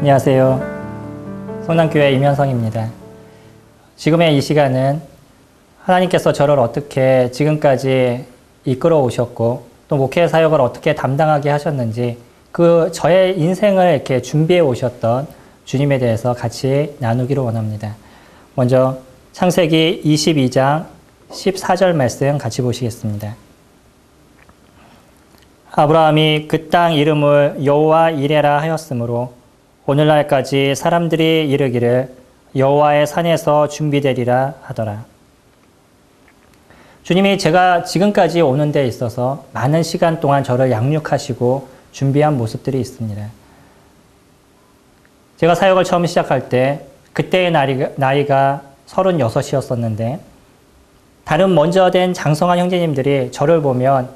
안녕하세요. 성남교회 임현성입니다. 지금의 이 시간은 하나님께서 저를 어떻게 지금까지 이끌어 오셨고 또 목회 사역을 어떻게 담당하게 하셨는지 그 저의 인생을 이렇게 준비해 오셨던 주님에 대해서 같이 나누기를 원합니다. 먼저 창세기 22장 14절 말씀 같이 보시겠습니다. 아브라함이 그 땅 이름을 여호와 이레라 하였으므로 오늘날까지 사람들이 이르기를 여호와의 산에서 준비되리라 하더라. 주님이 제가 지금까지 오는 데 있어서 많은 시간 동안 저를 양육하시고 준비한 모습들이 있습니다. 제가 사역을 처음 시작할 때 그때의 나이가 36이었었는데 다른 먼저 된 장성한 형제님들이 저를 보면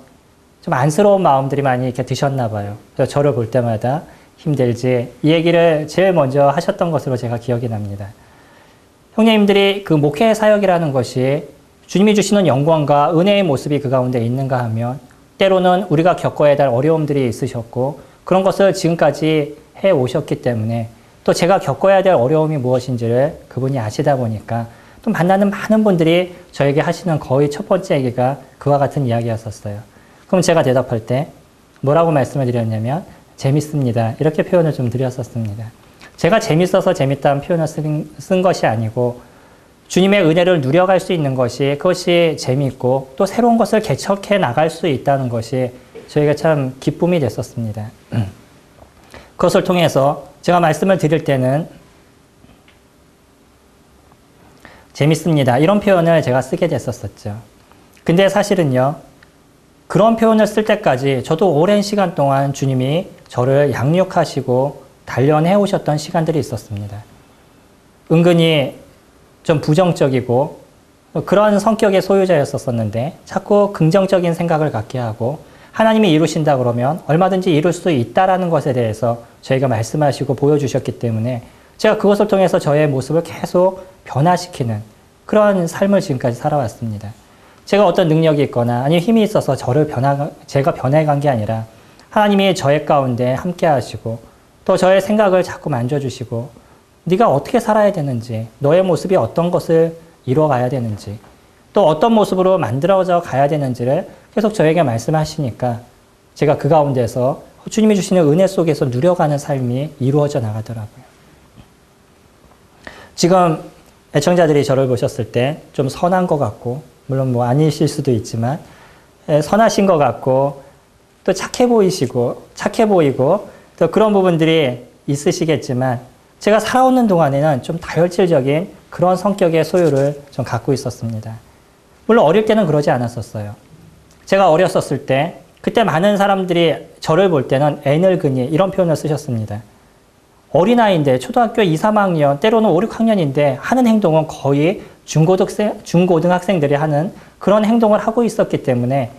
좀 안쓰러운 마음들이 많이 이렇게 드셨나 봐요. 그래서 저를 볼 때마다 힘들지 이 얘기를 제일 먼저 하셨던 것으로 제가 기억이 납니다. 형님들이 그 목회 사역이라는 것이 주님이 주시는 영광과 은혜의 모습이 그 가운데 있는가 하면 때로는 우리가 겪어야 할 어려움들이 있으셨고 그런 것을 지금까지 해 오셨기 때문에 또 제가 겪어야 될 어려움이 무엇인지를 그분이 아시다 보니까 또 만나는 많은 분들이 저에게 하시는 거의 첫 번째 얘기가 그와 같은 이야기였었어요. 그럼 제가 대답할 때 뭐라고 말씀을 드렸냐면 재밌습니다. 이렇게 표현을 좀 드렸었습니다. 제가 재밌어서 재밌다는 표현을 쓴 것이 아니고 주님의 은혜를 누려갈 수 있는 것이 그것이 재미있고 또 새로운 것을 개척해 나갈 수 있다는 것이 저희가 참 기쁨이 됐었습니다. 그것을 통해서 제가 말씀을 드릴 때는 재밌습니다. 이런 표현을 제가 쓰게 됐었죠. 근데 사실은요. 그런 표현을 쓸 때까지 저도 오랜 시간 동안 주님이 저를 양육하시고 단련해 오셨던 시간들이 있었습니다. 은근히 좀 부정적이고 그런 성격의 소유자였었는데 자꾸 긍정적인 생각을 갖게 하고 하나님이 이루신다 그러면 얼마든지 이룰 수 있다라는 것에 대해서 저희가 말씀하시고 보여주셨기 때문에 제가 그것을 통해서 저의 모습을 계속 변화시키는 그런 삶을 지금까지 살아왔습니다. 제가 어떤 능력이 있거나 아니면 힘이 있어서 제가 변해간 게 아니라 하나님이 저의 가운데 함께 하시고 또 저의 생각을 자꾸 만져주시고 네가 어떻게 살아야 되는지 너의 모습이 어떤 것을 이뤄가야 되는지 또 어떤 모습으로 만들어져 가야 되는지를 계속 저에게 말씀하시니까 제가 그 가운데서 주님이 주시는 은혜 속에서 누려가는 삶이 이루어져 나가더라고요. 지금 애청자들이 저를 보셨을 때 좀 선한 것 같고 물론 뭐 아니실 수도 있지만 선하신 것 같고 또 착해 보이고 또 그런 부분들이 있으시겠지만 제가 살아오는 동안에는 좀 다혈질적인 그런 성격의 소유를 좀 갖고 있었습니다. 물론 어릴 때는 그러지 않았었어요. 제가 어렸었을 때 그때 많은 사람들이 저를 볼 때는 애늙은이 이런 표현을 쓰셨습니다. 어린아이인데 초등학교 2, 3학년 때로는 5, 6학년인데 하는 행동은 거의 중고등학생들이 하는 그런 행동을 하고 있었기 때문에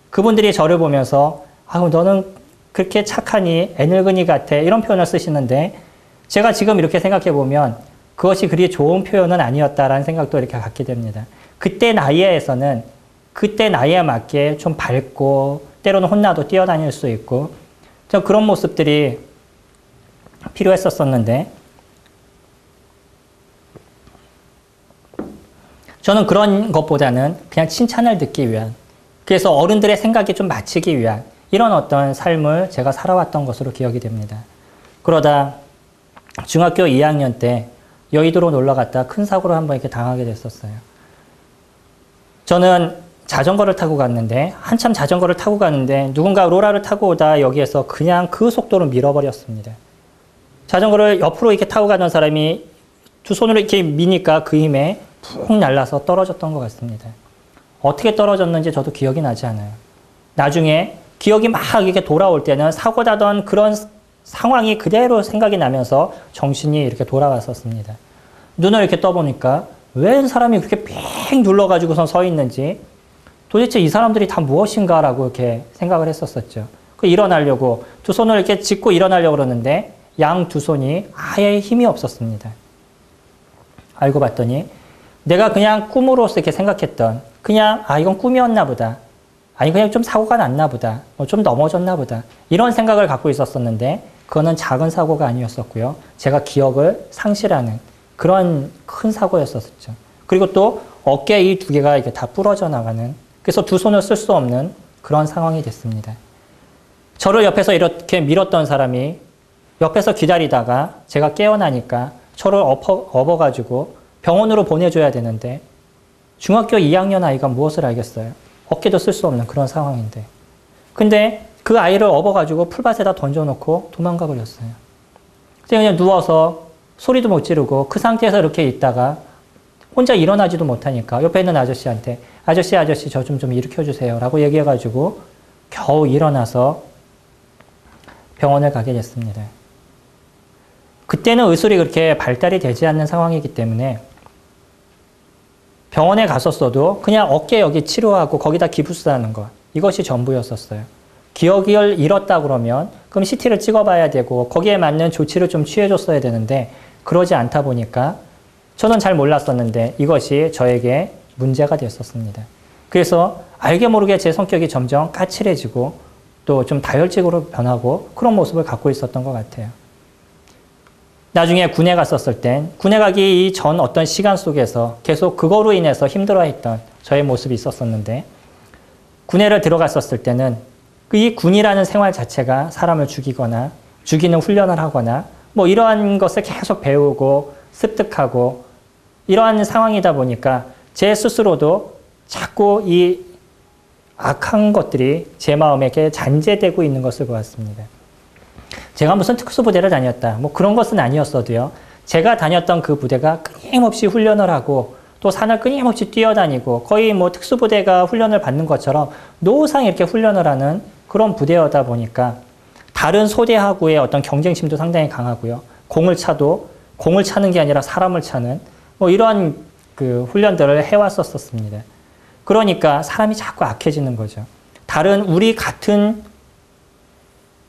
그분들이 저를 보면서 너는 그렇게 착하니 애늙은이 같아 이런 표현을 쓰시는데 제가 지금 이렇게 생각해 보면 그것이 그리 좋은 표현은 아니었다라는 생각도 이렇게 갖게 됩니다. 그때 나이에서는 그때 나이에 맞게 좀 밝고 때로는 혼나도 뛰어다닐 수 있고 좀 그런 모습들이 필요했었는데 저는 그런 것보다는 그냥 칭찬을 듣기 위한 그래서 어른들의 생각이 좀 맞추기 위한 이런 어떤 삶을 제가 살아왔던 것으로 기억이 됩니다. 그러다 중학교 2학년 때 여의도로 놀러 갔다 큰 사고를 한번 이렇게 당하게 됐었어요. 저는 자전거를 타고 갔는데 한참 자전거를 타고 가는데 누군가 로라를 타고 오다 여기에서 그냥 그 속도로 밀어버렸습니다. 자전거를 옆으로 이렇게 타고 가던 사람이 두 손으로 이렇게 미니까 그 힘에 푹 날라서 떨어졌던 것 같습니다. 어떻게 떨어졌는지 저도 기억이 나지 않아요. 나중에 기억이 막 이렇게 돌아올 때는 사고 나던 그런 상황이 그대로 생각이 나면서 정신이 이렇게 돌아왔었습니다. 눈을 이렇게 떠보니까 왜 사람이 그렇게 뺑 눌러가지고선 서 있는지 도대체 이 사람들이 다 무엇인가라고 이렇게 생각을 했었었죠. 일어나려고 두 손을 이렇게 짚고 일어나려고 그러는데 양 두 손이 아예 힘이 없었습니다. 알고 봤더니 내가 그냥 꿈으로서 이렇게 생각했던 그냥 이건 꿈이었나 보다. 아니 그냥 좀 사고가 났나 보다. 좀 넘어졌나 보다. 이런 생각을 갖고 있었었는데 그거는 작은 사고가 아니었었고요. 제가 기억을 상실하는 그런 큰 사고였었죠. 그리고 또 어깨 이 두 개가 이렇게 다 부러져 나가는, 그래서 두 손을 쓸 수 없는 그런 상황이 됐습니다. 저를 옆에서 이렇게 밀었던 사람이 옆에서 기다리다가 제가 깨어나니까 저를 업어가지고 병원으로 보내줘야 되는데 중학교 2학년 아이가 무엇을 알겠어요? 어깨도 쓸 수 없는 그런 상황인데. 근데 그 아이를 업어가지고 풀밭에다 던져놓고 도망가 버렸어요. 그냥 누워서 소리도 못 지르고 그 상태에서 이렇게 있다가 혼자 일어나지도 못하니까 옆에 있는 아저씨한테 아저씨 저 좀 일으켜주세요 라고 얘기해가지고 겨우 일어나서 병원을 가게 됐습니다. 그때는 의술이 그렇게 발달이 되지 않는 상황이기 때문에 병원에 갔었어도 그냥 어깨 여기 치료하고 거기다 기부스하는 것, 이것이 전부였었어요. 기억을 잃었다 그러면 그럼 CT를 찍어봐야 되고 거기에 맞는 조치를 좀 취해줬어야 되는데 그러지 않다 보니까 저는 잘 몰랐었는데 이것이 저에게 문제가 됐었습니다. 그래서 알게 모르게 제 성격이 점점 까칠해지고 또 좀 다혈질으로 변하고 그런 모습을 갖고 있었던 것 같아요. 나중에 군에 갔었을 땐 군에 가기 전 어떤 시간 속에서 계속 그거로 인해서 힘들어했던 저의 모습이 있었었는데 군에를 들어갔었을 때는 이 군이라는 생활 자체가 사람을 죽이거나 죽이는 훈련을 하거나 뭐 이러한 것을 계속 배우고 습득하고 이러한 상황이다 보니까 제 스스로도 자꾸 이 악한 것들이 제 마음에 잔재되고 있는 것을 보았습니다. 제가 무슨 특수부대를 다녔다, 뭐 그런 것은 아니었어도요. 제가 다녔던 그 부대가 끊임없이 훈련을 하고 또 산을 끊임없이 뛰어다니고 거의 뭐 특수부대가 훈련을 받는 것처럼 노상 이렇게 훈련을 하는 그런 부대여다 보니까 다른 소대하고의 어떤 경쟁심도 상당히 강하고요. 공을 차는 게 아니라 사람을 차는 뭐 이러한 그 훈련들을 해왔었습니다. 그러니까 사람이 자꾸 악해지는 거죠. 우리 같은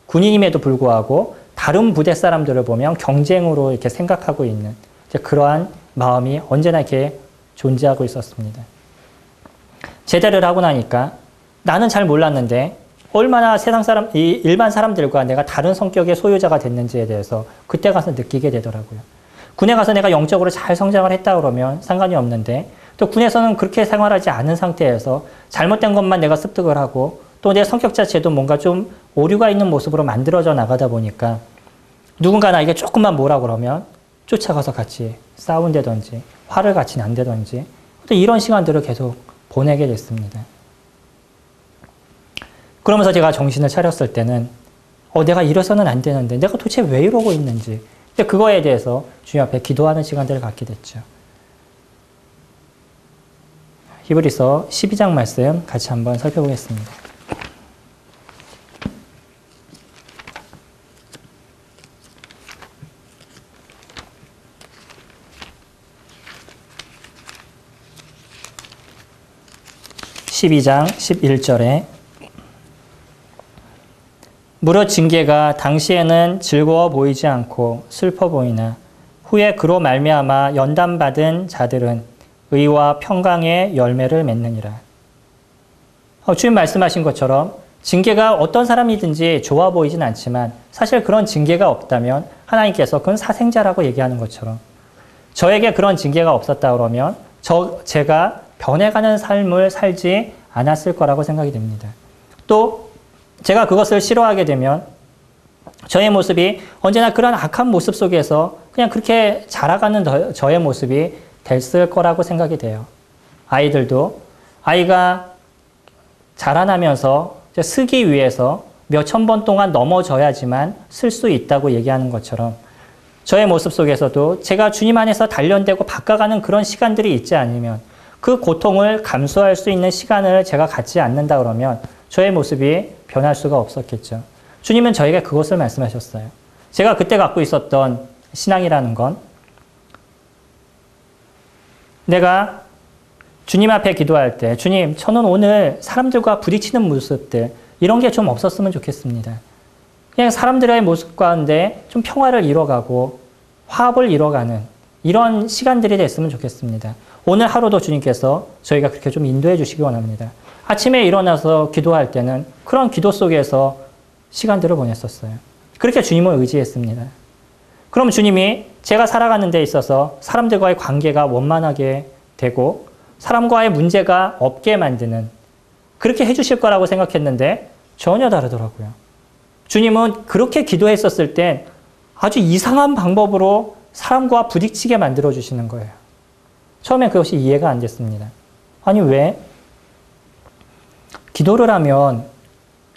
군인임에도 불구하고 다른 부대 사람들을 보면 경쟁으로 이렇게 생각하고 있는 그러한 마음이 언제나 이렇게 존재하고 있었습니다. 제대를 하고 나니까 나는 잘 몰랐는데 얼마나 이 일반 사람들과 내가 다른 성격의 소유자가 됐는지에 대해서 그때 가서 느끼게 되더라고요. 군에 가서 내가 영적으로 잘 성장을 했다 그러면 상관이 없는데 또 군에서는 그렇게 생활하지 않은 상태에서 잘못된 것만 내가 습득을 하고 또 내 성격 자체도 뭔가 좀 오류가 있는 모습으로 만들어져 나가다 보니까 누군가 나에게 조금만 뭐라 그러면 쫓아가서 같이 싸운다든지 화를 같이 난다든지 또 이런 시간들을 계속 보내게 됐습니다. 그러면서 제가 정신을 차렸을 때는 내가 이래서는 안 되는데 내가 도대체 왜 이러고 있는지 그거에 대해서 주님 앞에 기도하는 시간들을 갖게 됐죠. 히브리서 12장 말씀 같이 한번 살펴보겠습니다. (12장 11절에) 무릇 징계가 당시에는 즐거워 보이지 않고 슬퍼 보이나 후에 그로 말미암아 연단받은 자들은 의와 평강의 열매를 맺느니라. 주님 말씀하신 것처럼 징계가 어떤 사람이든지 좋아 보이진 않지만 사실 그런 징계가 없다면 하나님께서 그건 사생자라고 얘기하는 것처럼 저에게 그런 징계가 없었다 그러면 제가 변해가는 삶을 살지 않았을 거라고 생각이 됩니다. 또 제가 그것을 싫어하게 되면 저의 모습이 언제나 그런 악한 모습 속에서 그냥 그렇게 자라가는 저의 모습이 됐을 거라고 생각이 돼요. 아이가 자라나면서 쓰기 위해서 몇천 번 동안 넘어져야지만 쓸 수 있다고 얘기하는 것처럼 저의 모습 속에서도 제가 주님 안에서 단련되고 바꿔가는 그런 시간들이 있지 않으면 그 고통을 감수할 수 있는 시간을 제가 갖지 않는다 그러면 저의 모습이 변할 수가 없었겠죠. 주님은 저에게 그것을 말씀하셨어요. 제가 그때 갖고 있었던 신앙이라는 건 내가 주님 앞에 기도할 때 주님, 저는 오늘 사람들과 부딪히는 모습들 이런 게 좀 없었으면 좋겠습니다. 그냥 사람들의 모습 가운데 좀 평화를 이뤄가고 화합을 이뤄가는 이런 시간들이 됐으면 좋겠습니다. 오늘 하루도 주님께서 저희가 그렇게 좀 인도해 주시기 원합니다. 아침에 일어나서 기도할 때는 그런 기도 속에서 시간들을 보냈었어요. 그렇게 주님을 의지했습니다. 그럼 주님이 제가 살아가는 데 있어서 사람들과의 관계가 원만하게 되고 사람과의 문제가 없게 만드는 그렇게 해주실 거라고 생각했는데 전혀 다르더라고요. 주님은 그렇게 기도했었을 땐 아주 이상한 방법으로 사람과 부딪히게 만들어주시는 거예요. 처음엔 그것이 이해가 안 됐습니다. 아니 왜? 기도를 하면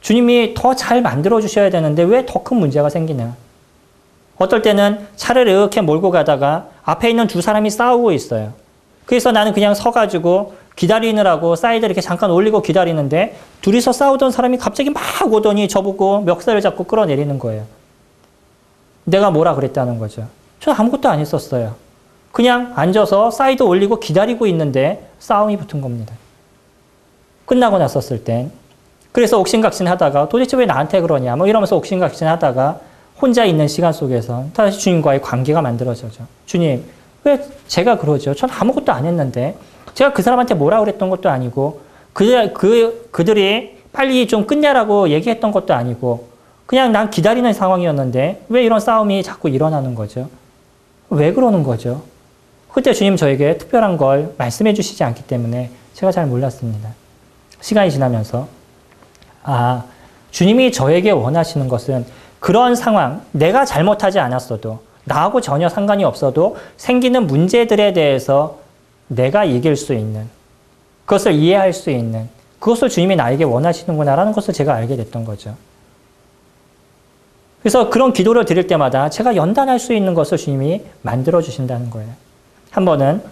주님이 더 잘 만들어주셔야 되는데 왜 더 큰 문제가 생기냐? 어떨 때는 차를 이렇게 몰고 가다가 앞에 있는 두 사람이 싸우고 있어요. 그래서 나는 그냥 서가지고 기다리느라고 사이드 이렇게 잠깐 올리고 기다리는데 둘이서 싸우던 사람이 갑자기 막 오더니 저보고 멱살을 잡고 끌어내리는 거예요. 내가 뭐라 그랬다는 거죠. 저는 아무것도 안 했었어요. 그냥 앉아서 사이드 올리고 기다리고 있는데 싸움이 붙은 겁니다. 끝나고 났었을 땐. 그래서 옥신각신 하다가 도대체 왜 나한테 그러냐 뭐 이러면서 옥신각신 하다가 혼자 있는 시간 속에서 다시 주님과의 관계가 만들어져죠. 주님, 왜 제가 그러죠? 전 아무것도 안 했는데 제가 그 사람한테 뭐라 그랬던 것도 아니고 그들이 빨리 좀 끝내라고 얘기했던 것도 아니고 그냥 난 기다리는 상황이었는데 왜 이런 싸움이 자꾸 일어나는 거죠? 왜 그러는 거죠? 그때 주님 저에게 특별한 걸 말씀해 주시지 않기 때문에 제가 잘 몰랐습니다. 시간이 지나면서 주님이 저에게 원하시는 것은 그런 상황, 내가 잘못하지 않았어도 나하고 전혀 상관이 없어도 생기는 문제들에 대해서 내가 이길 수 있는 그것을 이해할 수 있는 그것을 주님이 나에게 원하시는구나라는 것을 제가 알게 됐던 거죠. 그래서 그런 기도를 드릴 때마다 제가 연단할 수 있는 것을 주님이 만들어 주신다는 거예요. 한 번은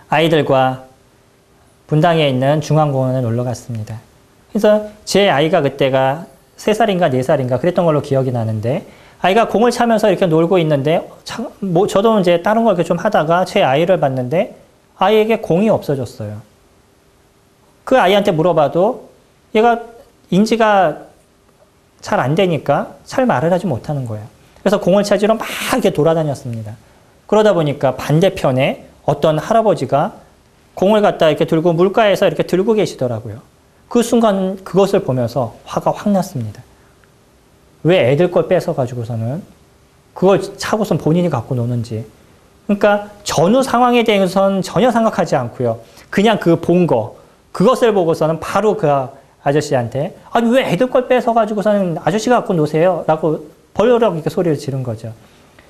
아이들과 분당에 있는 중앙공원에 놀러 갔습니다. 그래서 제 아이가 그때가 3살인가 4살인가 그랬던 걸로 기억이 나는데 아이가 공을 차면서 이렇게 놀고 있는데 저도 이제 다른 걸 이렇게 좀 하다가 제 아이를 봤는데 아이에게 공이 없어졌어요. 그 아이한테 물어봐도 얘가 인지가 잘 안 되니까 잘 말을 하지 못하는 거예요. 그래서 공을 찾으러 막 이렇게 돌아다녔습니다. 그러다 보니까 반대편에 어떤 할아버지가 공을 갖다 이렇게 들고 물가에서 이렇게 들고 계시더라고요. 그 순간 그것을 보면서 화가 확 났습니다. 왜 애들 걸 뺏어가지고서는 그걸 차고선 본인이 갖고 노는지. 그러니까 전후 상황에 대해서는 전혀 생각하지 않고요. 그냥 그 본 거, 그것을 보고서는 바로 그 아저씨한테 아니 왜 애들 걸 뺏어가지고서는 아저씨가 갖고 노세요? 라고 벌렁 이렇게 소리를 지른 거죠.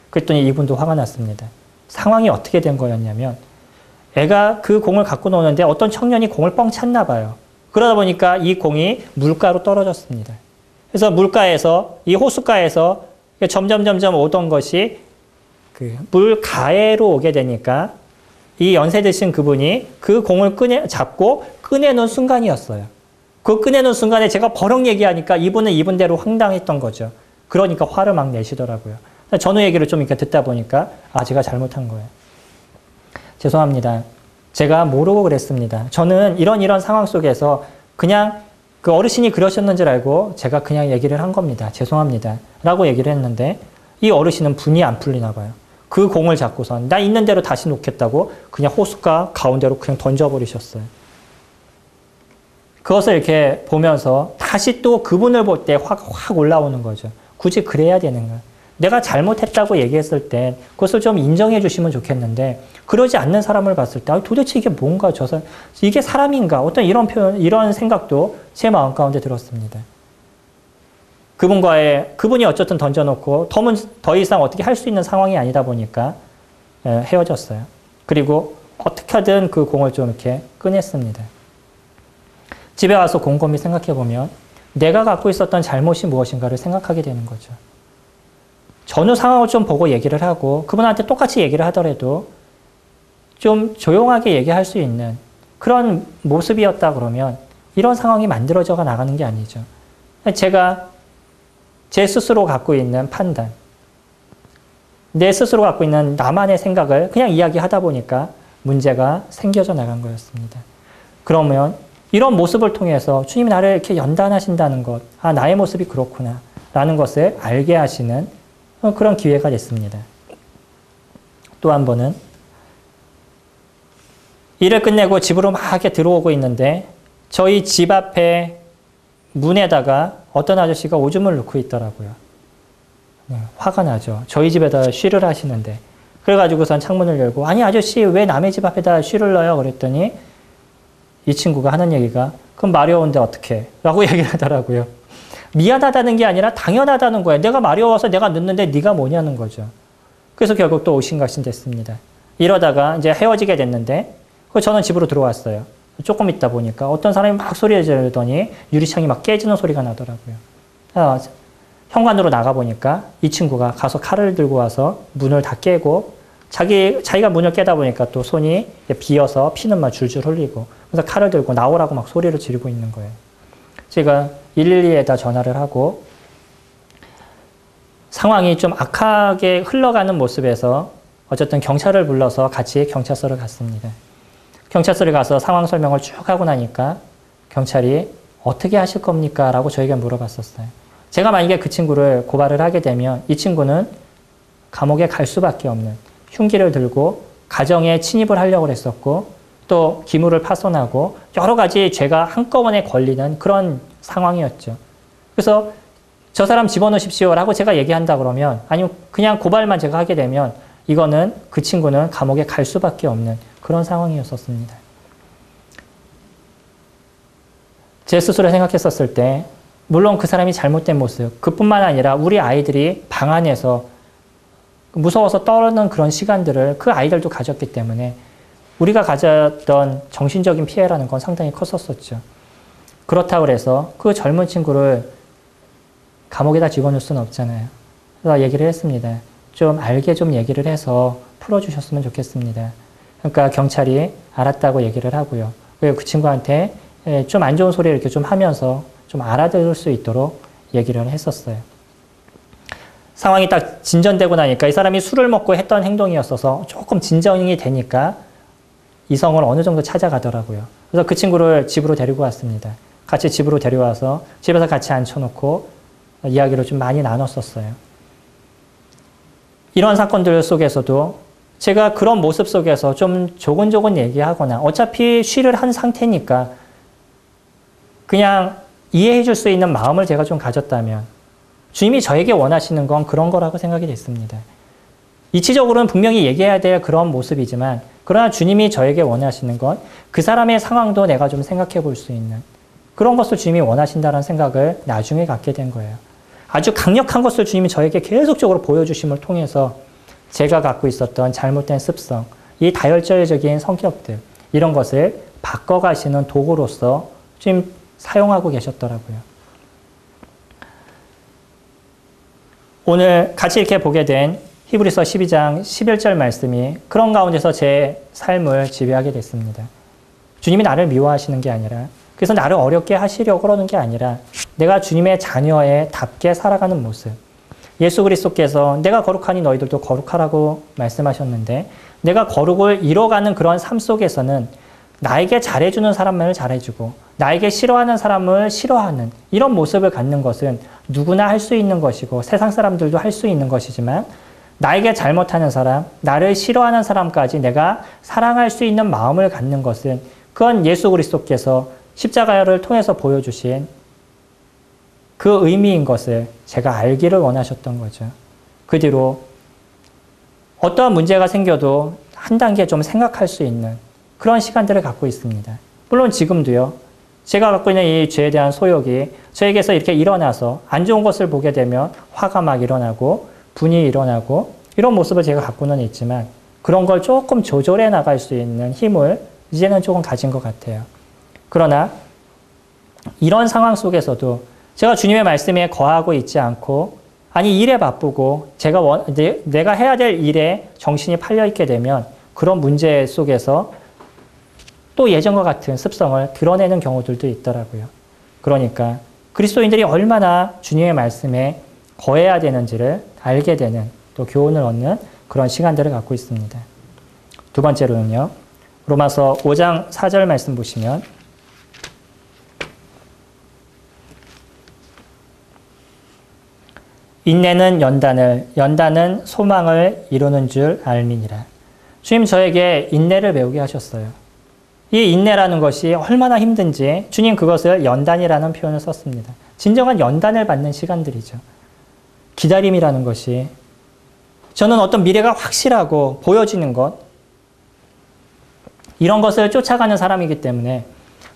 그랬더니 이분도 화가 났습니다. 상황이 어떻게 된 거였냐면 애가 그 공을 갖고 노는데 어떤 청년이 공을 뻥 찼나 봐요. 그러다 보니까 이 공이 물가로 떨어졌습니다. 그래서 물가에서 이 호숫가에서 점점 오던 것이 그 물가에로 오게 되니까 이 연세 드신 그분이 그 공을 잡고 꺼내는 순간이었어요. 그 꺼내는 순간에 제가 버럭 얘기하니까 이분은 이분대로 황당했던 거죠. 그러니까 화를 막 내시더라고요. 전후 얘기를 좀 이렇게 듣다 보니까 제가 잘못한 거예요. 죄송합니다. 제가 모르고 그랬습니다. 저는 이런 상황 속에서 그냥 그 어르신이 그러셨는 줄 알고 제가 그냥 얘기를 한 겁니다. 죄송합니다. 라고 얘기를 했는데 이 어르신은 분이 안 풀리나 봐요. 그 공을 잡고선 나 있는 대로 다시 놓겠다고 그냥 호숫가 가운데로 그냥 던져버리셨어요. 그것을 이렇게 보면서 다시 또 그분을 볼 때 화가 확 올라오는 거죠. 굳이 그래야 되는가? 내가 잘못했다고 얘기했을 때 그것을 좀 인정해 주시면 좋겠는데 그러지 않는 사람을 봤을 때 도대체 이게 뭔가 이게 사람인가? 어떤 이런 표현, 이런 생각도 제 마음 가운데 들었습니다. 그분이 어쨌든 던져놓고 더 이상 어떻게 할 수 있는 상황이 아니다 보니까 헤어졌어요. 그리고 어떻게 하든 그 공을 좀 이렇게 꺼냈습니다. 집에 와서 곰곰이 생각해 보면 내가 갖고 있었던 잘못이 무엇인가를 생각하게 되는 거죠. 전후 상황을 좀 보고 얘기를 하고 그분한테 똑같이 얘기를 하더라도 좀 조용하게 얘기할 수 있는 그런 모습이었다 그러면 이런 상황이 만들어져 나가는 게 아니죠. 제가 제 스스로 갖고 있는 판단, 내 스스로 갖고 있는 나만의 생각을 그냥 이야기하다 보니까 문제가 생겨져 나간 거였습니다. 그러면 이런 모습을 통해서 주님이 나를 이렇게 연단하신다는 것, 나의 모습이 그렇구나 라는 것을 알게 하시는 그런 기회가 됐습니다. 또 한 번은 일을 끝내고 집으로 막 이렇게 들어오고 있는데 저희 집 앞에 문에다가 어떤 아저씨가 오줌을 넣고 있더라고요. 화가 나죠. 저희 집에다 쉬를 하시는데. 그래가지고선 창문을 열고 아니 아저씨 왜 남의 집 앞에다 쉬를 넣어요? 그랬더니 이 친구가 하는 얘기가 그럼 마려운데 어떡해? 라고 얘기를 하더라고요. 미안하다는 게 아니라 당연하다는 거예요. 내가 마려워서 내가 넣는데 네가 뭐냐는 거죠. 그래서 결국 또 오신각신 됐습니다. 이러다가 이제 헤어지게 됐는데 저는 집으로 들어왔어요. 조금 있다 보니까 어떤 사람이 막 소리를 지르더니 유리창이 막 깨지는 소리가 나더라고요. 현관으로 나가보니까 이 친구가 가서 칼을 들고 와서 문을 다 깨고 자기가 문을 깨다 보니까 또 손이 비어서 피는 막 줄줄 흘리고 그래서 칼을 들고 나오라고 막 소리를 지르고 있는 거예요. 제가 112에다 전화를 하고 상황이 좀 악하게 흘러가는 모습에서 어쨌든 경찰을 불러서 같이 경찰서를 갔습니다. 경찰서를 가서 상황 설명을 쭉 하고 나니까 경찰이 어떻게 하실 겁니까? 라고 저에게 물어봤었어요. 제가 만약에 그 친구를 고발을 하게 되면 이 친구는 감옥에 갈 수밖에 없는 흉기를 들고 가정에 침입을 하려고 했었고 또 기물을 파손하고 여러 가지 죄가 한꺼번에 걸리는 그런 상황이었죠. 그래서 저 사람 집어넣으십시오라고 제가 얘기한다 그러면 아니면 그냥 고발만 제가 하게 되면 이거는 그 친구는 감옥에 갈 수밖에 없는 그런 상황이었었습니다. 제 스스로 생각했었을 때 물론 그 사람이 잘못된 모습 그뿐만 아니라 우리 아이들이 방 안에서 무서워서 떠는 그런 시간들을 그 아이들도 가졌기 때문에 우리가 가졌던 정신적인 피해라는 건 상당히 컸었죠. 그렇다고 해서 그 젊은 친구를 감옥에다 집어넣을 수는 없잖아요. 그래서 얘기를 했습니다. 좀 알게 좀 얘기를 해서 풀어주셨으면 좋겠습니다. 그러니까 경찰이 알았다고 얘기를 하고요. 그리고 그 친구한테 좀 안 좋은 소리 이렇게 좀 하면서 좀 알아들을 수 있도록 얘기를 했었어요. 상황이 딱 진전되고 나니까 이 사람이 술을 먹고 했던 행동이었어서 조금 진정이 되니까 이성을 어느 정도 찾아가더라고요. 그래서 그 친구를 집으로 데리고 왔습니다. 같이 집으로 데려와서 집에서 같이 앉혀놓고 이야기를 좀 많이 나눴었어요. 이런 사건들 속에서도 제가 그런 모습 속에서 좀 조곤조곤 얘기하거나 어차피 쉬를 한 상태니까 그냥 이해해 줄 수 있는 마음을 제가 좀 가졌다면 주님이 저에게 원하시는 건 그런 거라고 생각이 됐습니다. 이치적으로는 분명히 얘기해야 될 그런 모습이지만 그러나 주님이 저에게 원하시는 건 그 사람의 상황도 내가 좀 생각해 볼 수 있는 그런 것을 주님이 원하신다는 생각을 나중에 갖게 된 거예요. 아주 강력한 것을 주님이 저에게 계속적으로 보여주심을 통해서 제가 갖고 있었던 잘못된 습성, 이 다혈질적인 성격들 이런 것을 바꿔가시는 도구로서 주님 사용하고 계셨더라고요. 오늘 같이 이렇게 보게 된 히브리서 12장 11절 말씀이 그런 가운데서 제 삶을 지배하게 됐습니다. 주님이 나를 미워하시는 게 아니라 그래서 나를 어렵게 하시려고 그러는 게 아니라 내가 주님의 자녀에 답게 살아가는 모습. 예수 그리스도께서 내가 거룩하니 너희들도 거룩하라고 말씀하셨는데 내가 거룩을 이뤄가는 그런 삶 속에서는 나에게 잘해주는 사람만을 잘해주고 나에게 싫어하는 사람을 싫어하는 이런 모습을 갖는 것은 누구나 할 수 있는 것이고 세상 사람들도 할 수 있는 것이지만 나에게 잘못하는 사람, 나를 싫어하는 사람까지 내가 사랑할 수 있는 마음을 갖는 것은 그건 예수 그리스도께서 십자가를 통해서 보여주신 그 의미인 것을 제가 알기를 원하셨던 거죠. 그 뒤로 어떠한 문제가 생겨도 한 단계 좀 생각할 수 있는 그런 시간들을 갖고 있습니다. 물론 지금도요. 제가 갖고 있는 이 죄에 대한 소욕이 저에게서 이렇게 일어나서 안 좋은 것을 보게 되면 화가 막 일어나고 분이 일어나고 이런 모습을 제가 갖고는 있지만 그런 걸 조금 조절해 나갈 수 있는 힘을 이제는 조금 가진 것 같아요. 그러나 이런 상황 속에서도 제가 주님의 말씀에 거하고 있지 않고 아니 일에 바쁘고 내가 해야 될 일에 정신이 팔려 있게 되면 그런 문제 속에서 또 예전과 같은 습성을 드러내는 경우들도 있더라고요. 그러니까 그리스도인들이 얼마나 주님의 말씀에 거해야 되는지를 알게 되는 또 교훈을 얻는 그런 시간들을 갖고 있습니다. 두 번째로는요. 로마서 5장 4절 말씀 보시면 인내는 연단을, 연단은 소망을 이루는 줄 알미니라. 주님 저에게 인내를 배우게 하셨어요. 이 인내라는 것이 얼마나 힘든지 주님 그것을 연단이라는 표현을 썼습니다. 진정한 연단을 받는 시간들이죠. 기다림이라는 것이 저는 어떤 미래가 확실하고 보여지는 것 이런 것을 쫓아가는 사람이기 때문에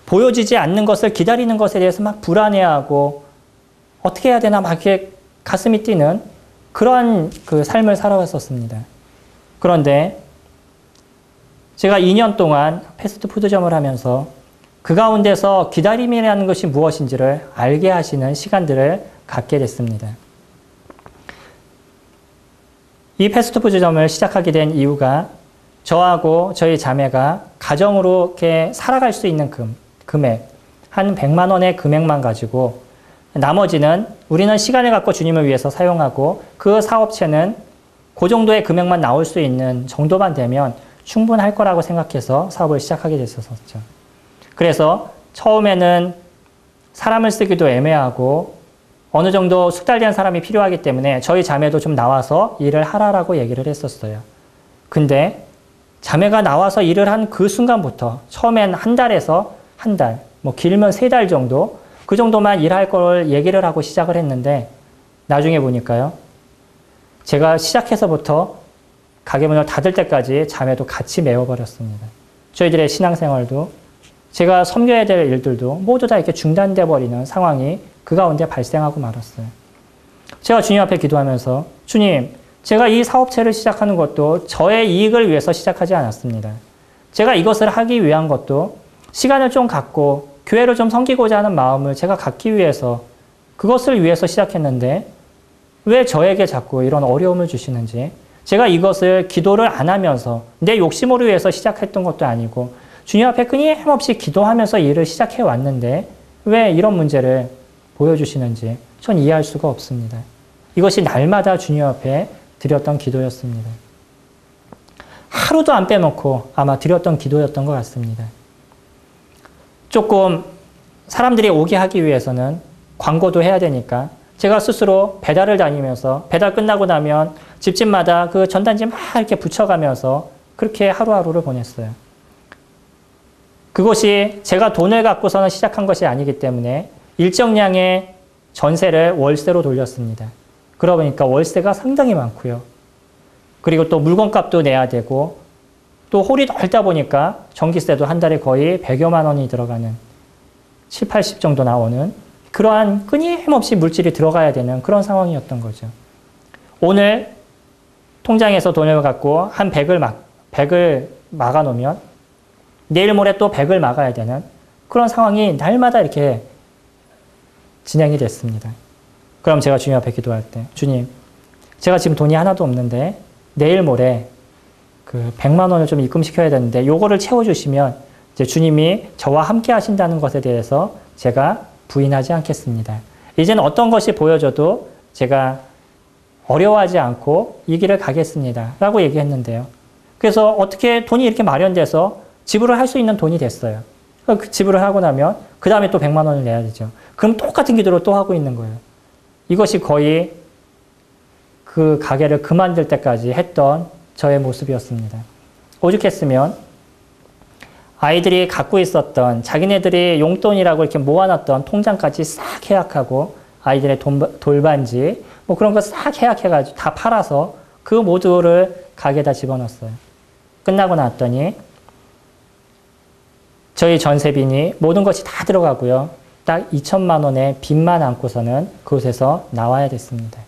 보여지지 않는 것을 기다리는 것에 대해서 막 불안해하고 어떻게 해야 되나 막 이렇게 가슴이 뛰는 그러한 그 삶을 살아왔었습니다. 그런데 제가 2년 동안 패스트푸드점을 하면서 그 가운데서 기다림이라는 것이 무엇인지를 알게 하시는 시간들을 갖게 됐습니다. 이 패스트푸드점을 시작하게 된 이유가 저하고 저희 자매가 가정으로 이렇게 살아갈 수 있는 금액, 한 100만 원의 금액만 가지고 나머지는 우리는 시간을 갖고 주님을 위해서 사용하고 그 사업체는 그 정도의 금액만 나올 수 있는 정도만 되면 충분할 거라고 생각해서 사업을 시작하게 됐었죠. 그래서 처음에는 사람을 쓰기도 애매하고 어느 정도 숙달된 사람이 필요하기 때문에 저희 자매도 좀 나와서 일을 하라라고 얘기를 했었어요. 근데 자매가 나와서 일을 한 그 순간부터 처음엔 한 달에서 한 달, 뭐 길면 3달 정도 그 정도만 일할 걸 얘기를 하고 시작을 했는데 나중에 보니까요. 제가 시작해서부터 가게 문을 닫을 때까지 자매도 같이 메워버렸습니다. 저희들의 신앙생활도 제가 섬겨야 될 일들도 모두 다 이렇게 중단돼 버리는 상황이 그 가운데 발생하고 말았어요. 제가 주님 앞에 기도하면서 주님, 제가 이 사업체를 시작하는 것도 저의 이익을 위해서 시작하지 않았습니다. 제가 이것을 하기 위한 것도 시간을 좀 갖고 교회를 좀 섬기고자 하는 마음을 제가 갖기 위해서 그것을 위해서 시작했는데 왜 저에게 자꾸 이런 어려움을 주시는지 제가 이것을 기도를 안 하면서 내 욕심으로 위해서 시작했던 것도 아니고 주님 앞에 끊임없이 기도하면서 일을 시작해 왔는데 왜 이런 문제를 보여주시는지 전 이해할 수가 없습니다. 이것이 날마다 주님 앞에 드렸던 기도였습니다. 하루도 안 빼놓고 아마 드렸던 기도였던 것 같습니다. 조금 사람들이 오게 하기 위해서는 광고도 해야 되니까 제가 스스로 배달을 다니면서 배달 끝나고 나면 집집마다 그 전단지 막 이렇게 붙여가면서 그렇게 하루하루를 보냈어요. 그것이 제가 돈을 갖고서는 시작한 것이 아니기 때문에 일정량의 전세를 월세로 돌렸습니다. 그러다 보니까 월세가 상당히 많고요. 그리고 또 물건값도 내야 되고 또 홀이 넓다 보니까 전기세도 한 달에 거의 100여만 원이 들어가는 7, 80 정도 나오는 그러한 끊임없이 물질이 들어가야 되는 그런 상황이었던 거죠. 오늘 통장에서 돈을 갖고 한 100을 막아놓으면 내일 모레 또 100을 막아야 되는 그런 상황이 날마다 이렇게 진행이 됐습니다. 그럼 제가 주님 앞에 기도할 때 주님, 제가 지금 돈이 하나도 없는데 내일 모레 그 100만 원을 좀 입금시켜야 되는데 요거를 채워주시면 이제 주님이 저와 함께 하신다는 것에 대해서 제가 부인하지 않겠습니다. 이제는 어떤 것이 보여져도 제가 어려워하지 않고 이 길을 가겠습니다. 라고 얘기했는데요. 그래서 어떻게 돈이 이렇게 마련돼서 지불을 할 수 있는 돈이 됐어요. 그 지불을 하고 나면 그 다음에 또 100만 원을 내야 되죠. 그럼 똑같은 기도를 또 하고 있는 거예요. 이것이 거의 그 가게를 그만둘 때까지 했던 저의 모습이었습니다. 오죽했으면 아이들이 갖고 있었던 자기네들이 용돈이라고 이렇게 모아놨던 통장까지 싹 해약하고 아이들의 돌반지 뭐 그런 거 싹 해약해가지고 다 팔아서 그 모두를 가게에다 집어넣었어요. 끝나고 났더니 저희 전세빈이 모든 것이 다 들어가고요. 딱 2천만 원의 빚만 안고서는 그곳에서 나와야 됐습니다.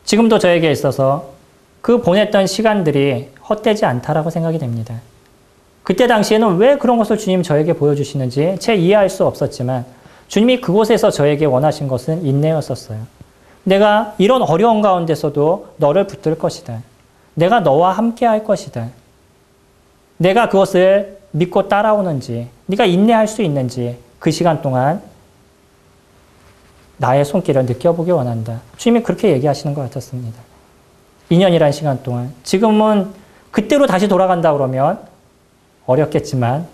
지금도 저에게 있어서 그 보냈던 시간들이 헛되지 않다라고 생각이 됩니다. 그때 당시에는 왜 그런 것을 주님 저에게 보여주시는지 제 이해할 수 없었지만 주님이 그곳에서 저에게 원하신 것은 인내였었어요. 내가 이런 어려운 가운데서도 너를 붙들 것이다. 내가 너와 함께 할 것이다. 내가 그것을 믿고 따라오는지, 네가 인내할 수 있는지 그 시간 동안 나의 손길을 느껴보기 원한다. 주님이 그렇게 얘기하시는 것 같았습니다. 2년이라는 시간 동안. 지금은 그때로 다시 돌아간다 그러면 어렵겠지만,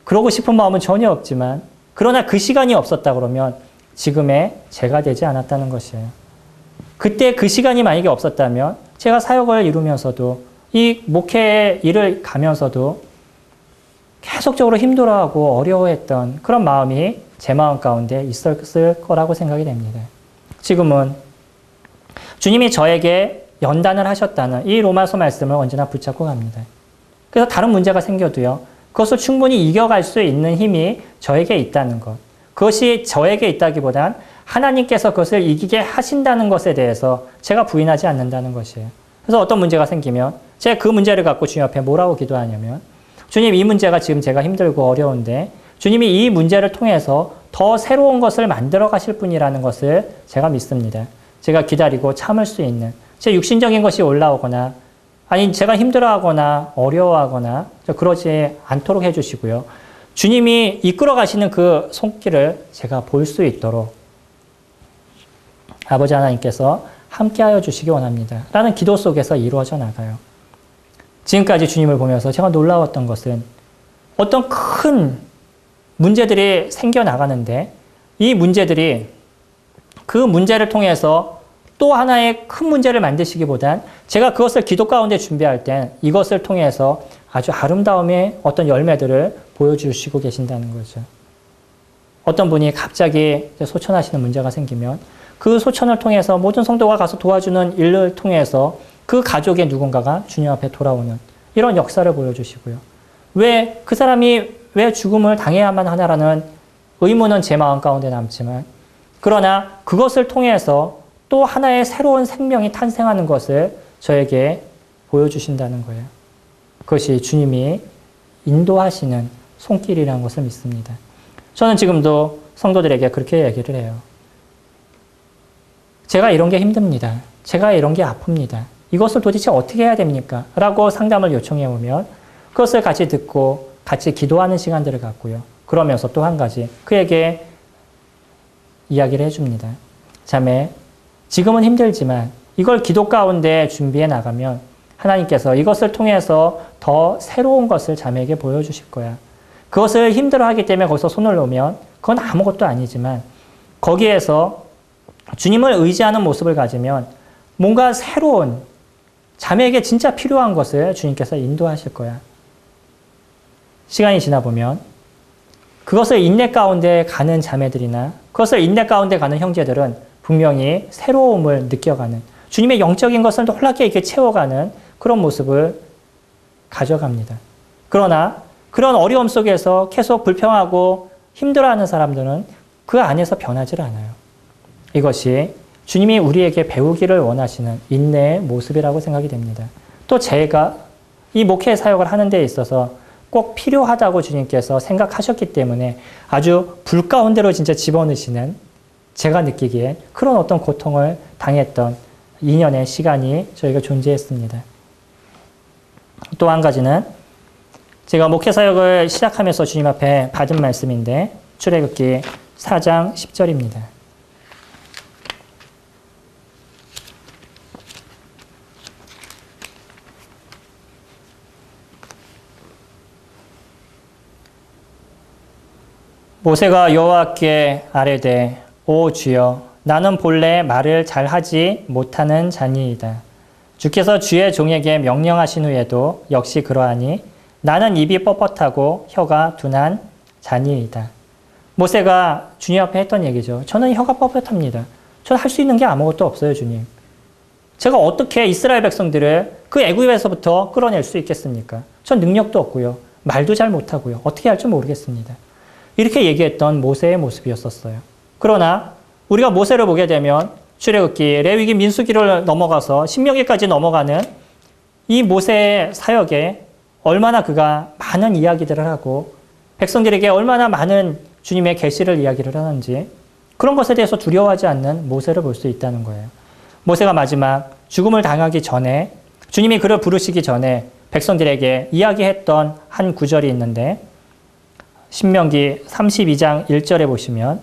그러고 싶은 마음은 전혀 없지만, 그러나 그 시간이 없었다 그러면 지금의 제가 되지 않았다는 것이에요. 그때 그 시간이 만약에 없었다면 제가 사역을 이루면서도 이 목회의 일을 가면서도 계속적으로 힘들어하고 어려워했던 그런 마음이 제 마음 가운데 있었을 거라고 생각이 됩니다. 지금은 주님이 저에게 연단을 하셨다는 이 로마서 말씀을 언제나 붙잡고 갑니다. 그래서 다른 문제가 생겨도요, 그것을 충분히 이겨갈 수 있는 힘이 저에게 있다는 것. 그것이 저에게 있다기보단 하나님께서 그것을 이기게 하신다는 것에 대해서 제가 부인하지 않는다는 것이에요. 그래서 어떤 문제가 생기면 제가 그 문제를 갖고 주님 앞에 뭐라고 기도하냐면, 주님, 이 문제가 지금 제가 힘들고 어려운데 주님이 이 문제를 통해서 더 새로운 것을 만들어 가실 분이라는 것을 제가 믿습니다. 제가 기다리고 참을 수 있는 제 육신적인 것이 올라오거나 아니 제가 힘들어하거나 어려워하거나 그러지 않도록 해주시고요. 주님이 이끌어 가시는 그 손길을 제가 볼 수 있도록 아버지 하나님께서 함께하여 주시기 원합니다. 라는 기도 속에서 이루어져 나가요. 지금까지 주님을 보면서 제가 놀라웠던 것은 어떤 큰 문제들이 생겨나가는데 이 문제들이 그 문제를 통해서 또 하나의 큰 문제를 만드시기보단 제가 그것을 기도 가운데 준비할 땐 이것을 통해서 아주 아름다움의 어떤 열매들을 보여주시고 계신다는 거죠. 어떤 분이 갑자기 소천하시는 문제가 생기면 그 소천을 통해서 모든 성도가 가서 도와주는 일을 통해서 그 가족의 누군가가 주님 앞에 돌아오는 이런 역사를 보여주시고요. 왜 그 사람이 왜 죽음을 당해야만 하나라는 의문은 제 마음 가운데 남지만 그러나 그것을 통해서 또 하나의 새로운 생명이 탄생하는 것을 저에게 보여주신다는 거예요. 그것이 주님이 인도하시는 손길이라는 것을 믿습니다. 저는 지금도 성도들에게 그렇게 얘기를 해요. 제가 이런 게 힘듭니다. 제가 이런 게 아픕니다. 이것을 도대체 어떻게 해야 됩니까? 라고 상담을 요청해 오면 그것을 같이 듣고 같이 기도하는 시간들을 갖고요. 그러면서 또 한 가지 그에게 이야기를 해줍니다. 자매, 지금은 힘들지만 이걸 기도 가운데 준비해 나가면 하나님께서 이것을 통해서 더 새로운 것을 자매에게 보여주실 거야. 그것을 힘들어하기 때문에 거기서 손을 놓으면 그건 아무것도 아니지만 거기에서 주님을 의지하는 모습을 가지면 뭔가 새로운 자매에게 진짜 필요한 것을 주님께서 인도하실 거야. 시간이 지나 보면 그것을 인내 가운데 가는 자매들이나 그것을 인내 가운데 가는 형제들은 분명히 새로움을 느껴가는 주님의 영적인 것을 놀랍게 이렇게 채워가는 그런 모습을 가져갑니다. 그러나 그런 어려움 속에서 계속 불평하고 힘들어하는 사람들은 그 안에서 변하지 않아요. 이것이 주님이 우리에게 배우기를 원하시는 인내의 모습이라고 생각이 됩니다. 또 제가 이 목회 사역을 하는 데 있어서 꼭 필요하다고 주님께서 생각하셨기 때문에 아주 불 가운데로 진짜 집어넣으시는 제가 느끼기에 그런 어떤 고통을 당했던 2년의 시간이 저희가 존재했습니다. 또 한 가지는 제가 목회 사역을 시작하면서 주님 앞에 받은 말씀인데 출애굽기 4장 10절입니다. 모세가 여호와께 아뢰되 오 주여 나는 본래 말을 잘하지 못하는 자니이다. 주께서 주의 종에게 명령하신 후에도 역시 그러하니 나는 입이 뻣뻣하고 혀가 둔한 자니이다. 모세가 주님 앞에 했던 얘기죠. 저는 혀가 뻣뻣합니다. 저는 할 수 있는 게 아무것도 없어요, 주님. 제가 어떻게 이스라엘 백성들을 그 애굽에서부터 끌어낼 수 있겠습니까? 전 능력도 없고요. 말도 잘 못하고요. 어떻게 할 줄 모르겠습니다. 이렇게 얘기했던 모세의 모습이었었어요. 그러나 우리가 모세를 보게 되면 출애굽기, 레위기, 민수기를 넘어가서 신명기까지 넘어가는 이 모세의 사역에 얼마나 그가 많은 이야기들을 하고 백성들에게 얼마나 많은 주님의 계시를 이야기를 하는지 그런 것에 대해서 두려워하지 않는 모세를 볼 수 있다는 거예요. 모세가 마지막 죽음을 당하기 전에 주님이 그를 부르시기 전에 백성들에게 이야기했던 한 구절이 있는데 신명기 32장 1절에 보시면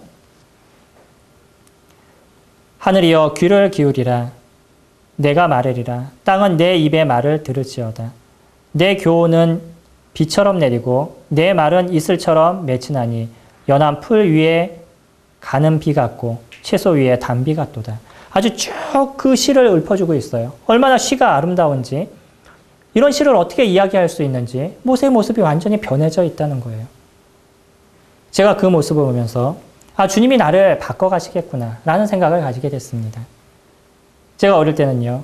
하늘이여 귀를 기울이라 내가 말하리라 땅은 내 입의 말을 들을지어다 내 교훈은 비처럼 내리고 내 말은 이슬처럼 맺히나니 연한 풀 위에 가는 비 같고 채소 위에 단비 같도다. 아주 쭉 그 시를 읊어주고 있어요. 얼마나 시가 아름다운지 이런 시를 어떻게 이야기할 수 있는지 모세의 모습이 완전히 변해져 있다는 거예요. 제가 그 모습을 보면서 주님이 나를 바꿔가시겠구나 라는 생각을 가지게 됐습니다. 제가 어릴 때는요.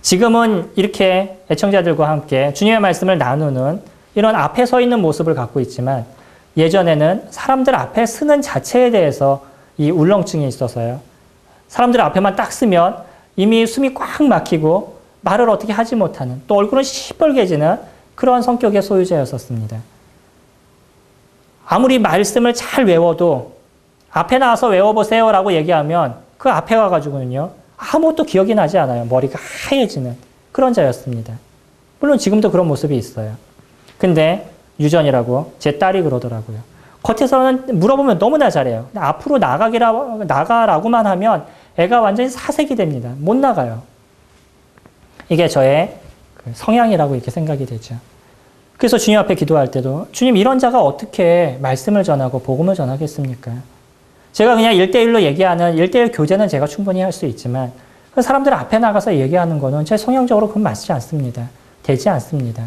지금은 이렇게 애청자들과 함께 주님의 말씀을 나누는 이런 앞에 서 있는 모습을 갖고 있지만 예전에는 사람들 앞에 서는 자체에 대해서 이 울렁증이 있어서요. 사람들 앞에만 딱 서면 이미 숨이 꽉 막히고 말을 어떻게 하지 못하는, 또 얼굴은 시뻘개지는 그런 성격의 소유자였었습니다. 아무리 말씀을 잘 외워도 앞에 나와서 외워보세요 라고 얘기하면 그 앞에 와가지고는요. 아무것도 기억이 나지 않아요. 머리가 하얘지는 그런 자였습니다. 물론 지금도 그런 모습이 있어요. 근데 유전이라고 제 딸이 그러더라고요. 겉에서는 물어보면 너무나 잘해요. 앞으로 나가라고만 하면 애가 완전히 사색이 됩니다. 못 나가요. 이게 저의 성향이라고 이렇게 생각이 되죠. 그래서 주님 앞에 기도할 때도 주님 이런 자가 어떻게 말씀을 전하고 복음을 전하겠습니까? 제가 그냥 1대1로 얘기하는 1대1 교제는 제가 충분히 할 수 있지만 그 사람들 앞에 나가서 얘기하는 거는 제 성향적으로 그건 맞지 않습니다. 되지 않습니다.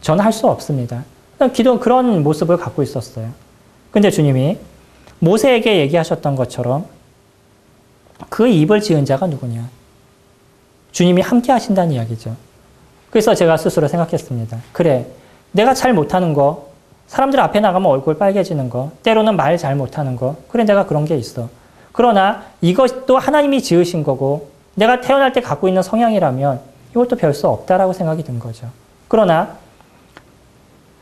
저는 할 수 없습니다. 그런 모습을 갖고 있었어요. 근데 주님이 모세에게 얘기하셨던 것처럼 그 입을 지은 자가 누구냐? 주님이 함께 하신다는 이야기죠. 그래서 제가 스스로 생각했습니다. 그래, 내가 잘 못하는 거, 사람들 앞에 나가면 얼굴 빨개지는 거, 때로는 말 잘 못하는 거, 그래 내가 그런 게 있어. 그러나 이것도 하나님이 지으신 거고 내가 태어날 때 갖고 있는 성향이라면 이것도 별 수 없다라고 생각이 든 거죠. 그러나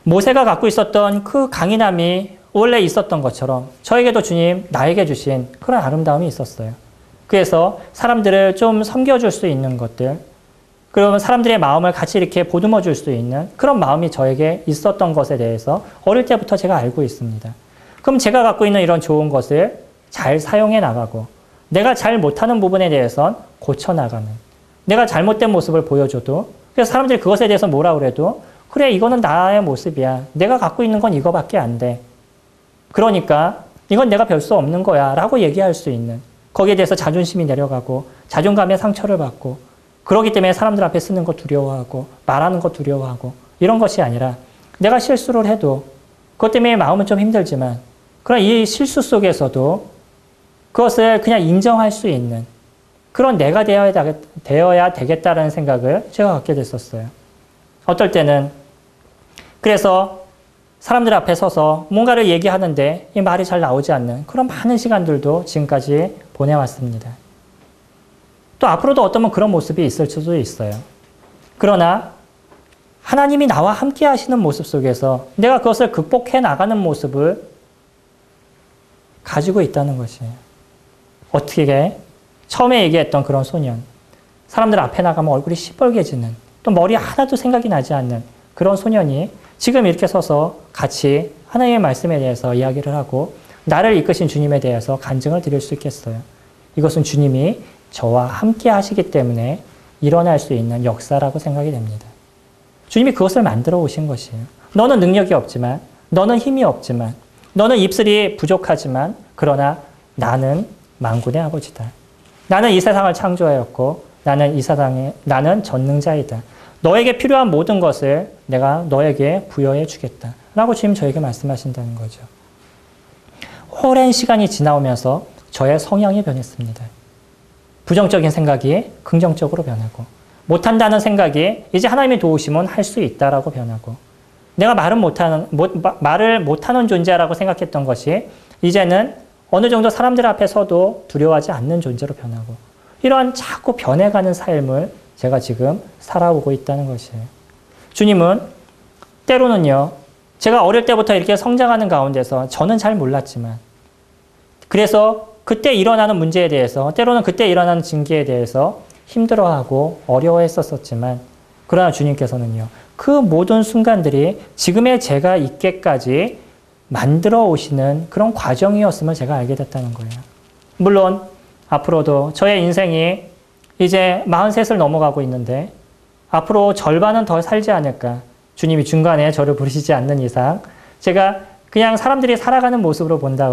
모세가 갖고 있었던 그 강인함이 원래 있었던 것처럼 저에게도 주님, 나에게 주신 그런 아름다움이 있었어요. 그래서 사람들을 좀 섬겨줄 수 있는 것들, 그러면 사람들의 마음을 같이 이렇게 보듬어 줄 수 있는 그런 마음이 저에게 있었던 것에 대해서 어릴 때부터 제가 알고 있습니다. 그럼 제가 갖고 있는 이런 좋은 것을 잘 사용해 나가고 내가 잘 못하는 부분에 대해선 고쳐나가는, 내가 잘못된 모습을 보여줘도 그래서 사람들이 그것에 대해서 뭐라 그래도 그래 이거는 나의 모습이야. 내가 갖고 있는 건 이거밖에 안 돼. 그러니까 이건 내가 별 수 없는 거야 라고 얘기할 수 있는, 거기에 대해서 자존심이 내려가고 자존감의 상처를 받고 그러기 때문에 사람들 앞에 쓰는 거 두려워하고 말하는 거 두려워하고 이런 것이 아니라 내가 실수를 해도 그것 때문에 마음은 좀 힘들지만 그런 이 실수 속에서도 그것을 그냥 인정할 수 있는 그런 내가 되어야 되겠다라는 생각을 제가 갖게 됐었어요. 어떨 때는 그래서 사람들 앞에 서서 뭔가를 얘기하는데 이 말이 잘 나오지 않는 그런 많은 시간들도 지금까지 보내왔습니다. 또 앞으로도 어떤 그런 모습이 있을 수도 있어요. 그러나 하나님이 나와 함께 하시는 모습 속에서 내가 그것을 극복해 나가는 모습을 가지고 있다는 것이에요. 어떻게 처음에 얘기했던 그런 소년, 사람들 앞에 나가면 얼굴이 시뻘개지는, 또 머리 하나도 생각이 나지 않는 그런 소년이 지금 이렇게 서서 같이 하나님의 말씀에 대해서 이야기를 하고 나를 이끄신 주님에 대해서 간증을 드릴 수 있겠어요. 이것은 주님이 저와 함께 하시기 때문에 일어날 수 있는 역사라고 생각이 됩니다. 주님이 그것을 만들어 오신 것이에요. 너는 능력이 없지만, 너는 힘이 없지만, 너는 입술이 부족하지만, 그러나 나는 만군의 아버지다. 나는 이 세상을 창조하였고, 나는 전능자이다. 너에게 필요한 모든 것을 내가 너에게 부여해 주겠다. 라고 주님 저에게 말씀하신다는 거죠. 오랜 시간이 지나오면서 저의 성향이 변했습니다. 부정적인 생각이 긍정적으로 변하고, 못한다는 생각이 이제 하나님의 도우심은 할 수 있다라고 변하고, 내가 말을 못하는 존재라고 생각했던 것이 이제는 어느 정도 사람들 앞에 서도 두려워하지 않는 존재로 변하고, 이러한 자꾸 변해가는 삶을 제가 지금 살아오고 있다는 것이에요. 주님은 때로는요, 제가 어릴 때부터 이렇게 성장하는 가운데서 저는 잘 몰랐지만, 그래서 그때 일어나는 문제에 대해서, 때로는 그때 일어나는 징계에 대해서 힘들어하고 어려워했었지만, 그러나 주님께서는요, 그 모든 순간들이 지금의 제가 있게까지 만들어 오시는 그런 과정이었음을 제가 알게 됐다는 거예요. 물론 앞으로도 저의 인생이 이제 43을 넘어가고 있는데 앞으로 절반은 더 살지 않을까. 주님이 중간에 저를 부르시지 않는 이상 제가 그냥 사람들이 살아가는 모습으로 본다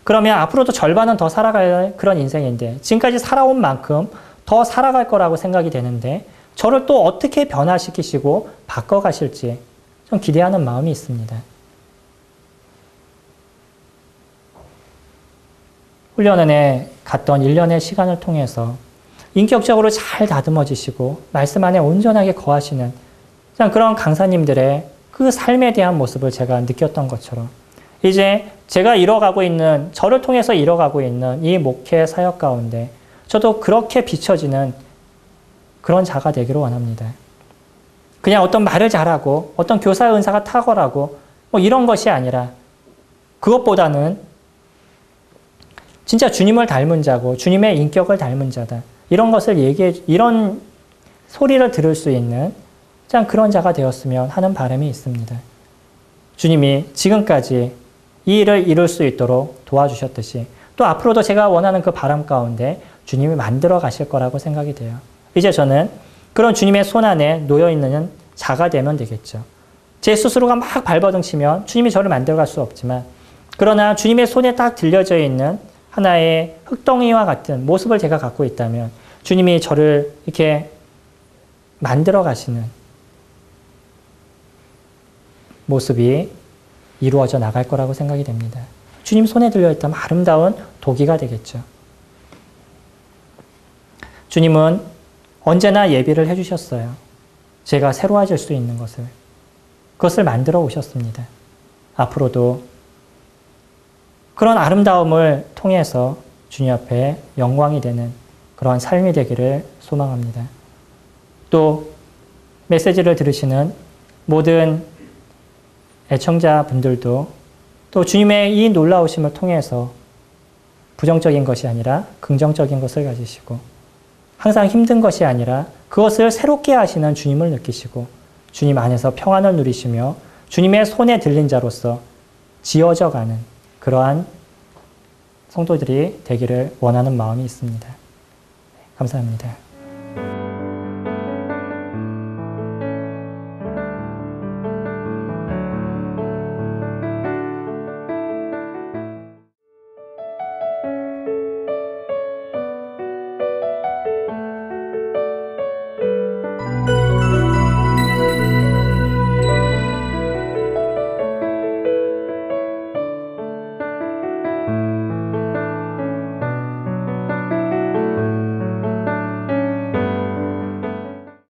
그러면 앞으로도 절반은 더 살아갈 그런 인생인데 지금까지 살아온 만큼 더 살아갈 거라고 생각이 되는데 저를 또 어떻게 변화시키시고 바꿔가실지 좀 기대하는 마음이 있습니다. 훈련원에 갔던 1년의 시간을 통해서 인격적으로 잘 다듬어지시고 말씀 안에 온전하게 거하시는 그런 강사님들의 그 삶에 대한 모습을 제가 느꼈던 것처럼 이제 제가 이뤄가고 있는, 저를 통해서 이뤄가고 있는 이 목회 사역 가운데 저도 그렇게 비춰지는 그런 자가 되기를 원합니다. 그냥 어떤 말을 잘하고 어떤 교사 은사가 탁월하고 뭐 이런 것이 아니라 그것보다는 진짜 주님을 닮은 자고 주님의 인격을 닮은 자다. 이런 것을 이런 소리를 들을 수 있는 참 그런 자가 되었으면 하는 바람이 있습니다. 주님이 지금까지 이 일을 이룰 수 있도록 도와주셨듯이 또 앞으로도 제가 원하는 그 바람 가운데 주님이 만들어 가실 거라고 생각이 돼요. 이제 저는 그런 주님의 손 안에 놓여있는 자가 되면 되겠죠. 제 스스로가 막 발버둥치면 주님이 저를 만들어갈 수 없지만 그러나 주님의 손에 딱 들려져 있는 하나의 흙덩이와 같은 모습을 제가 갖고 있다면 주님이 저를 이렇게 만들어 가시는 모습이 이루어져 나갈 거라고 생각이 됩니다. 주님 손에 들려있다면 아름다운 도기가 되겠죠. 주님은 언제나 예비를 해주셨어요. 제가 새로워질 수 있는 것을. 그것을 만들어 오셨습니다. 앞으로도 그런 아름다움을 통해서 주님 앞에 영광이 되는 그러한 삶이 되기를 소망합니다. 또 메시지를 들으시는 모든 애청자분들도 또 주님의 이 놀라우심을 통해서 부정적인 것이 아니라 긍정적인 것을 가지시고 항상 힘든 것이 아니라 그것을 새롭게 하시는 주님을 느끼시고 주님 안에서 평안을 누리시며 주님의 손에 들린 자로서 지어져 가는 그러한 성도들이 되기를 원하는 마음이 있습니다. 감사합니다.